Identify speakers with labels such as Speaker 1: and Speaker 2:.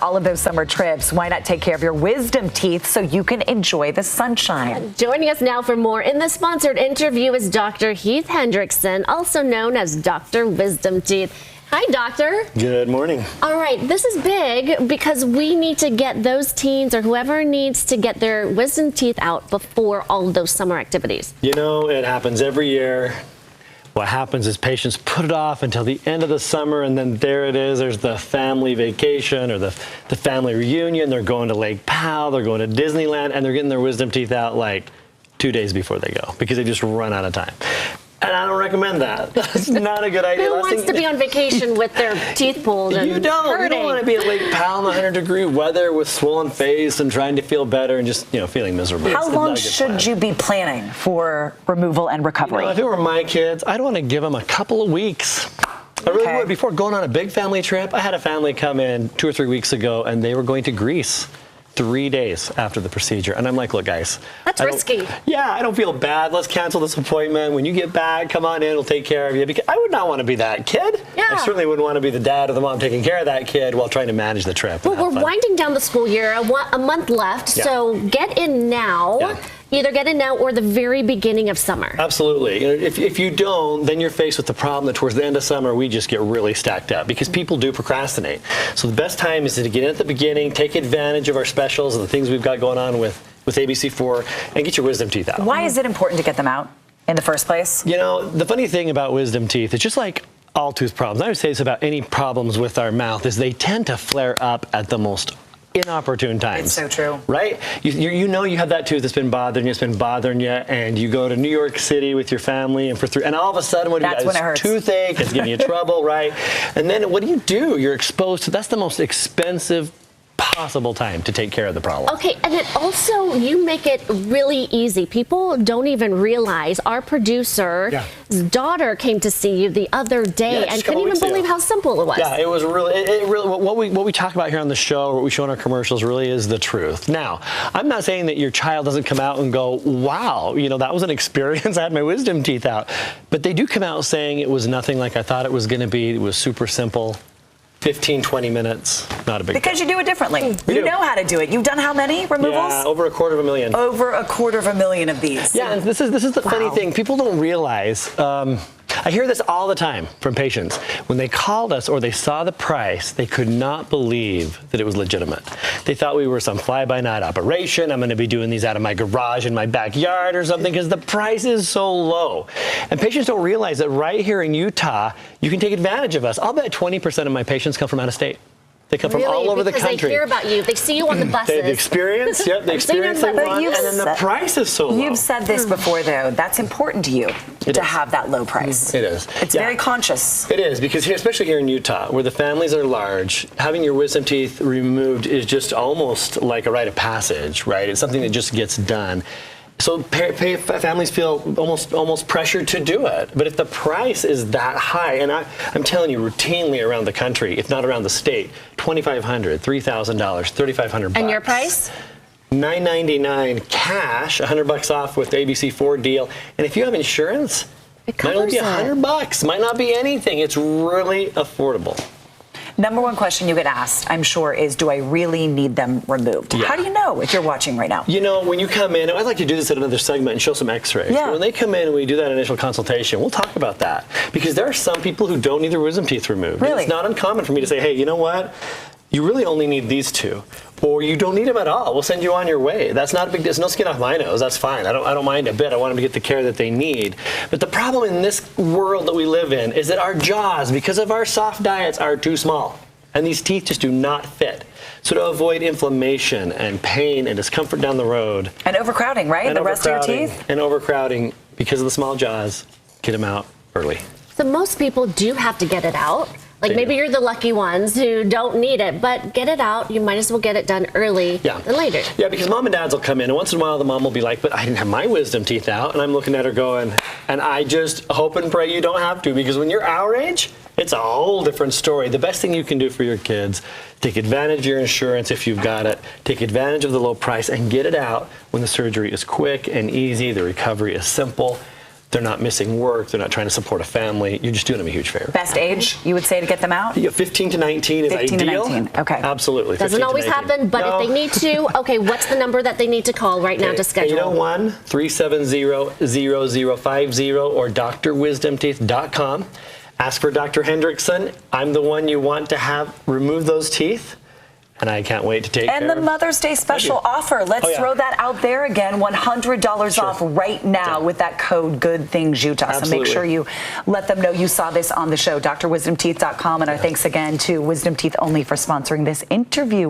Speaker 1: All of those summer trips, why not take care of your wisdom teeth so you can enjoy the sunshine?
Speaker 2: Joining us now for more in the sponsored interview is Dr. Heath Hendrickson, also known as Dr. Wisdom Teeth. Hi, doctor.
Speaker 3: Good morning.
Speaker 2: All right, this is big because we need to get those teens or whoever needs to get their wisdom teeth out before all of those summer activities.
Speaker 3: You know, it happens every year. What happens is patients put it off until the end of the summer, and then there it is. There's the family vacation or the family reunion. They're going to Lake Powell, they're going to Disneyland, and they're getting their wisdom teeth out like 2 days before they go because they just run out of time. And I don't recommend that. That's not a good idea.
Speaker 2: Who wants to be on vacation with their teeth pulled and
Speaker 3: You don't want to be at Lake Powell in 100-degree weather with swollen face and trying to feel better and just, feeling miserable.
Speaker 1: How long should you be planning for removal and recovery?
Speaker 3: If it were my kids, I'd want to give them a couple of weeks. I really would. Before going on a big family trip, I had a family come in 2 or 3 weeks ago, and they were going to Greece 3 days after the procedure. And I'm like, look, guys.
Speaker 2: That's risky.
Speaker 3: Yeah, I don't feel bad. Let's cancel this appointment. When you get back, come on in. We'll take care of you. Because I would not want to be that kid.
Speaker 2: Yeah.
Speaker 3: I certainly wouldn't want to be the dad or the mom taking care of that kid while trying to manage the trip.
Speaker 2: Well, we're winding down the school year, a month left. Yeah. So get in now. Yeah. Either get in now or the very beginning of summer.
Speaker 3: Absolutely. If you don't, then you're faced with the problem that towards the end of summer, we just get really stacked up because people do procrastinate. So the best time is to get in at the beginning, take advantage of our specials and the things we've got going on with ABC4 and get your wisdom teeth out.
Speaker 1: Why is it important to get them out in the first place?
Speaker 3: The funny thing about wisdom teeth, it's just like all tooth problems. I would say this about any problems with our mouth is they tend to flare up at the most inopportune times.
Speaker 1: It's so true.
Speaker 3: Right? You have that tooth that's been bothering you, and you go to New York City with your family, and all of a sudden, what do you got?
Speaker 1: That's when it hurts.
Speaker 3: Toothache, it's giving you trouble, right? And then what do? You're exposed to, that's the most expensive possible time to take care of the problem.
Speaker 2: Okay, and it also, you make it really easy. People don't even realize our producer's daughter came to see you the other day and couldn't even believe how simple it was.
Speaker 3: Yeah, it was really, what we talk about here on the show, what we show in our commercials really is the truth. Now, I'm not saying that your child doesn't come out and go, wow, that was an experience. I had my wisdom teeth out. But they do come out saying it was nothing like I thought it was going to be. It was super simple. 15, 20 minutes, not a big
Speaker 1: Because
Speaker 3: deal.
Speaker 1: you do it differently. You know how to do it. You've done how many removals?
Speaker 3: Yeah, over 250,000.
Speaker 1: Over 250,000 of these.
Speaker 3: Yeah, and this is the funny thing. People don't realize. I hear this all the time from patients. When they called us or they saw the price, they could not believe that it was legitimate. They thought we were some fly-by-night operation. I'm going to be doing these out of my garage in my backyard or something because the price is so low. And patients don't realize that right here in Utah, you can take advantage of us. I'll bet 20% of my patients come from out of state. They come from all over the country.
Speaker 2: Because they hear about you. They see you on the buses.
Speaker 3: The experience, the experience they want, and then the price is so low.
Speaker 1: You've said this before, though. That's important to you to have that low price.
Speaker 3: It is.
Speaker 1: It's very conscious.
Speaker 3: It is, because especially here in Utah, where the families are large, having your wisdom teeth removed is just almost like a rite of passage, right? It's something that just gets done. So families feel almost pressured to do it. But if the price is that high, and I'm telling you routinely around the country, if not around the state, $2,500, $3,000, $3,500.
Speaker 2: And your price?
Speaker 3: $999 cash, $100 off with the ABC4 deal. And if you have insurance, it might only be $100. Might not be anything. It's really affordable.
Speaker 1: Number one question you get asked, I'm sure, is do I really need them removed? Yeah. How do you know if you're watching right now?
Speaker 3: When you come in, I'd like to do this at another segment and show some x-rays. Yeah. When they come in and we do that initial consultation, we'll talk about that. Because there are some people who don't need their wisdom teeth removed.
Speaker 1: Really?
Speaker 3: It's not uncommon for me to say, hey, you know what? You really only need these two. Or you don't need them at all. We'll send you on your way. That's not a big deal. There's no skin off my nose. That's fine. I don't mind a bit. I want them to get the care that they need. But the problem in this world that we live in is that our jaws, because of our soft diets, are too small. And these teeth just do not fit. So to avoid inflammation and pain and discomfort down the road.
Speaker 1: And overcrowding, right? The rest of your teeth?
Speaker 3: And overcrowding because of the small jaws. Get them out early.
Speaker 2: So most people do have to get it out. Like maybe you're the lucky ones who don't need it, but get it out. You might as well get it done early than later.
Speaker 3: Yeah, because mom and dads will come in, and once in a while the mom will be like, but I didn't have my wisdom teeth out. And I'm looking at her going, and I just hope and pray you don't have to, because when you're our age, it's a whole different story. The best thing you can do for your kids, take advantage of your insurance if you've got it, take advantage of the low price, and get it out when the surgery is quick and easy, the recovery is simple. They're not missing work. They're not trying to support a family. You're just doing them a huge favor.
Speaker 1: Best age, you would say, to get them out?
Speaker 3: Yeah, 15 to 19 is
Speaker 1: 15
Speaker 3: ideal.
Speaker 1: to 19. Okay.
Speaker 3: Absolutely.
Speaker 2: Doesn't always happen, but if they need to, okay, what's the number that they need to call right now to schedule?
Speaker 3: 801-370-0050 or drwisdomteeth.com. Ask for Dr. Hendrickson. I'm the one you want to have remove those teeth. And I can't wait to take care
Speaker 1: And the
Speaker 3: of.
Speaker 1: Mother's Day special offer. Let's throw that out there again. $100 off right now with that code GoodThingsUtah. So make sure you let them know you saw this on the show. drwisdomteeth.com. And our thanks again to Wisdom Teeth Only for sponsoring this interview.